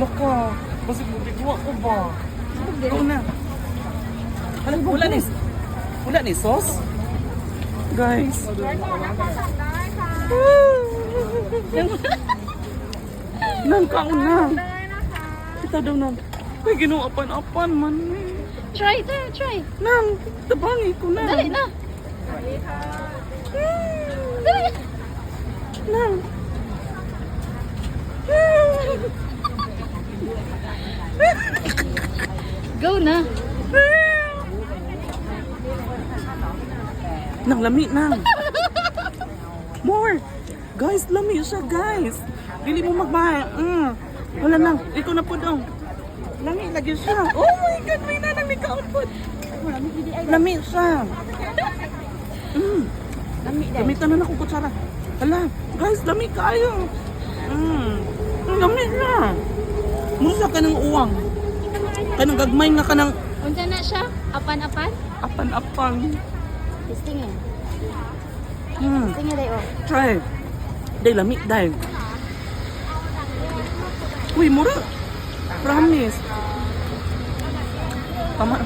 Maka, kasi bigwa ko ba? Ikaw na. Wala ni sauce? Guys. Nang kaon na. Kita daw nang. Ay, ginuapan-apan man eh. Try. Nang, tabangi ko na. Dali na. Dali. Nang. Go na. Nang, lami nang. More. Guys, lami siya guys. Dili mo magbahay. Wala nang. Ikaw na po daw. Lami lagi siya. Oh my God, may nanang may ka-output. Lami siya. Lami dahil. Gamitan na akong kutsara. Hala, guys, lami kayo. Lami siya. Musa ka ng uwang. Kanang gagmay nga ka ng Unsa na siya? Apan-apan? apan-apan. Testing eh. Hmm, Testing eh dayo. try. Day lami, day. Uy, mura. Promise. Tama.